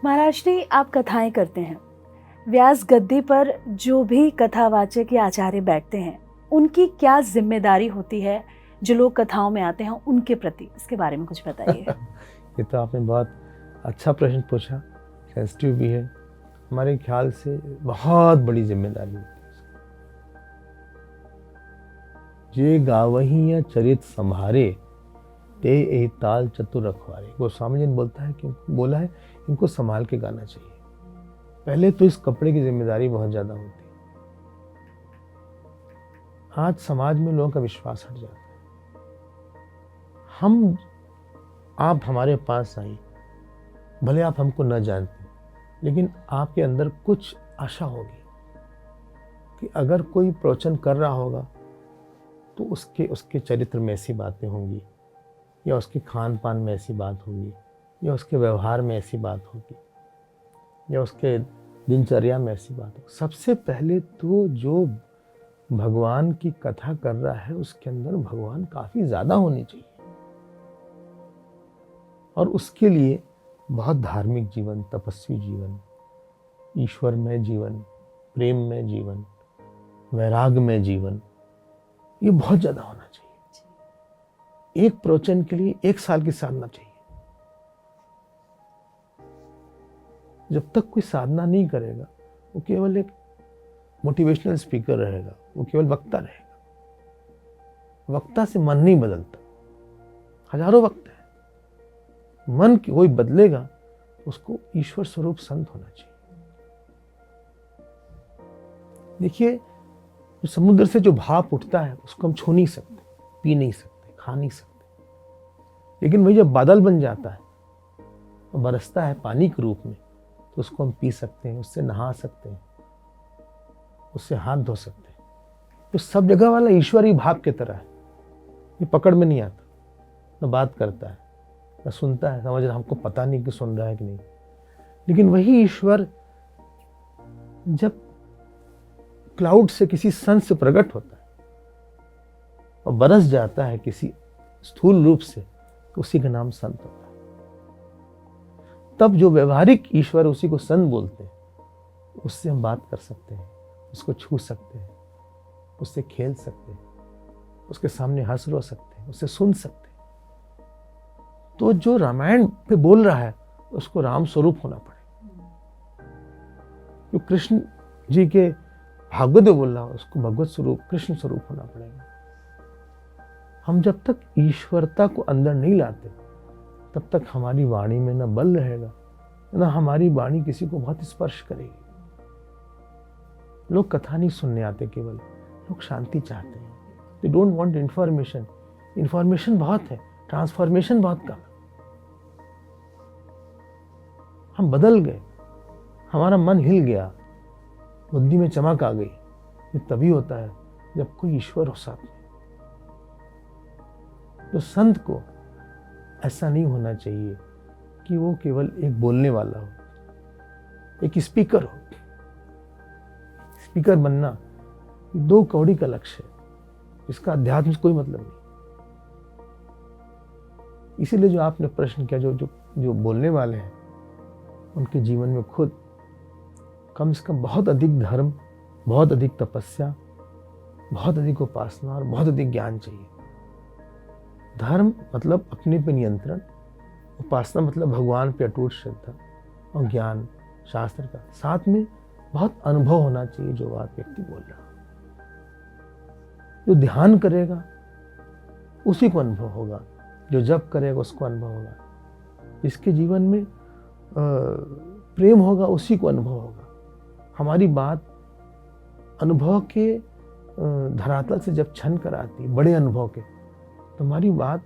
महाराज जी, आप कथाएं करते हैं। व्यास गद्दी पर जो भी कथावाचक या आचार्य बैठते हैं, उनकी क्या जिम्मेदारी होती है जो लोग कथाओं में आते हैं उनके प्रति? इसके बारे में कुछ बताइए। ये तो आपने बहुत अच्छा प्रश्न पूछा, सेंसिटिव भी है। हमारे ख्याल से बहुत बड़ी जिम्मेदारी होती है। जे गावही या चरित संभारे ते ए ताल चतुर रखवारे। गोस्वामी जी ने बोला है इनको संभाल के गाना चाहिए। पहले तो इस कपड़े की जिम्मेदारी बहुत ज्यादा होती है। आज समाज में लोगों का विश्वास हट जाता है। आप हमारे पास आई, भले आप हमको न जानते, लेकिन आपके अंदर कुछ आशा होगी कि अगर कोई प्रवचन कर रहा होगा तो उसके चरित्र में ऐसी बातें होंगी, या उसके खान पान में ऐसी बात होगी, या उसके व्यवहार में ऐसी बात होगी, या उसके दिनचर्या में ऐसी बात होगी। सबसे पहले तो जो भगवान की कथा कर रहा है उसके अंदर भगवान काफी ज्यादा होनी चाहिए, और उसके लिए बहुत धार्मिक जीवन, तपस्वी जीवन, ईश्वरमय जीवन, प्रेम में जीवन, वैराग में जीवन, ये बहुत ज्यादा होना चाहिए। एक प्रवचन के लिए 1 साल की साधना चाहिए। जब तक कोई साधना नहीं करेगा वो केवल एक मोटिवेशनल स्पीकर रहेगा, वो केवल वक्ता रहेगा। वक्ता से मन नहीं बदलता। हजारों वक्ता है, मन कोई बदलेगा, उसको ईश्वर स्वरूप संत होना चाहिए। देखिए, समुद्र से जो भाप उठता है उसको हम छू नहीं सकते, पी नहीं सकते, खा नहीं सकते, लेकिन वही जब बादल बन जाता है और बरसता है पानी के रूप में, तो उसको हम पी सकते हैं, उससे नहा सकते हैं, उससे हाथ धो सकते हैं। तो सब जगह वाला ईश्वरी भाव की तरह है। ये पकड़ में नहीं आता, न बात करता है, न सुनता है, समझ रहा, हमको पता नहीं कि सुन रहा है कि नहीं। लेकिन वही ईश्वर जब क्लाउड से किसी संत से प्रकट होता है और बरस जाता है किसी स्थूल रूप से, तो उसी का नाम संत होता है। तब जो व्यवहारिक ईश्वर, उसी को संत बोलते हैं। उससे हम बात कर सकते हैं, उसको छू सकते हैं, उससे खेल सकते हैं, उसके सामने हंस रो सकते हैं, उससे सुन सकते हैं। तो जो रामायण पे बोल रहा है उसको राम स्वरूप होना पड़ेगा। जो कृष्ण जी के भागवत में बोल रहा है उसको भगवत स्वरूप, कृष्ण स्वरूप होना पड़ेगा। हम जब तक ईश्वरता को अंदर नहीं लाते तब तक हमारी वाणी में न बल रहेगा, न हमारी वाणी किसी को बहुत स्पर्श करेगी। लोग कथा नहीं सुनने आते, केवल लोग शांति चाहते हैं। They don't want information. Information बहुत है, ट्रांसफॉर्मेशन बहुत कम है। हम बदल गए, हमारा मन हिल गया, बुद्धि में चमक आ गई। ये तभी होता है जब कोई ईश्वर हो साथ में। तो संत को ऐसा नहीं होना चाहिए कि वो केवल एक बोलने वाला हो, एक स्पीकर हो। स्पीकर बनना 2 कौड़ी का लक्ष्य है, इसका अध्यात्म से कोई मतलब नहीं। इसीलिए जो आपने प्रश्न किया, जो बोलने वाले हैं उनके जीवन में खुद कम से कम बहुत अधिक धर्म, बहुत अधिक तपस्या, बहुत अधिक उपासना और बहुत अधिक ज्ञान चाहिए। धर्म मतलब अपने पे नियंत्रण, उपासना मतलब भगवान पे अटूट श्रद्धा, और ज्ञान शास्त्र का। साथ में बहुत अनुभव होना चाहिए जो बात व्यक्ति बोल रहा है। जो ध्यान करेगा उसी को अनुभव होगा, जो जप करेगा उसको अनुभव होगा, जिसके जीवन में प्रेम होगा उसी को अनुभव होगा। हमारी बात अनुभव के धरातल से जब छन कर आती है, बड़े अनुभव के, तो हमारी बात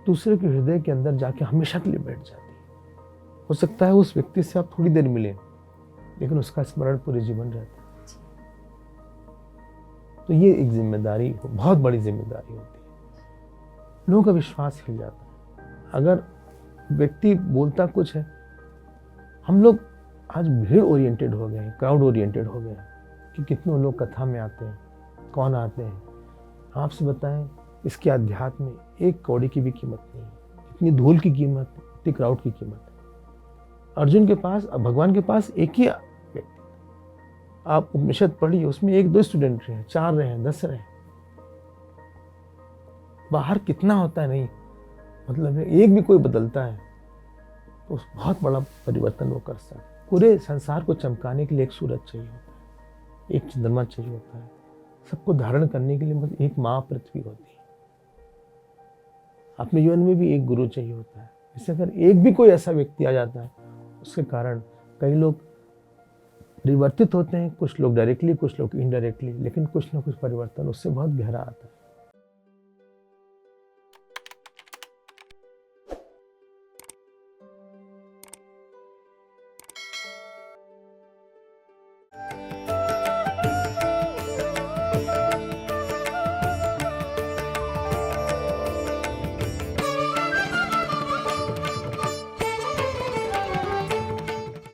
दूसरे के हृदय के अंदर जाके हमेशा के लिए बैठ जाती है। हो सकता है उस व्यक्ति से आप थोड़ी देर मिले, लेकिन उसका स्मरण पूरे जीवन रहता है। तो ये एक जिम्मेदारी, बहुत बड़ी जिम्मेदारी होती है। लोगों का विश्वास हिल जाता है। अगर व्यक्ति बोलता कुछ है, हम लोग आज भीड़ ओरिएंटेड हो गए हैं, क्राउड ओरिएंटेड हो गए हैं कि कितने लोग कथा में आते हैं, कौन आते हैं। आपसे बताएं, इसके अध्यात्म में 1 कौड़ी की भी कीमत नहीं है। इतनी धूल की कीमत, इतनी क्राउड की कीमत है। अर्जुन के पास, भगवान के पास एक ही व्यक्ति। आप उपनिषद पढ़िए, उसमें 1-2 स्टूडेंट रहे, 4 रहे, 10 रहे, बाहर कितना होता है नहीं, मतलब एक भी कोई बदलता है तो बहुत बड़ा परिवर्तन वो कर सकता है। पूरे संसार को चमकाने के लिए एक सूरज चाहिए होता है, एक चंद्रमा चाहिए होता है, सबको धारण करने के लिए मतलब एक माँ पृथ्वी होती है। अपने जीवन में भी एक गुरु चाहिए होता है। इससे अगर एक भी कोई ऐसा व्यक्ति आ जाता है, उसके कारण कई लोग परिवर्तित होते हैं, कुछ लोग डायरेक्टली, कुछ लोग इनडायरेक्टली, लेकिन कुछ ना कुछ परिवर्तन उससे बहुत गहरा आता है।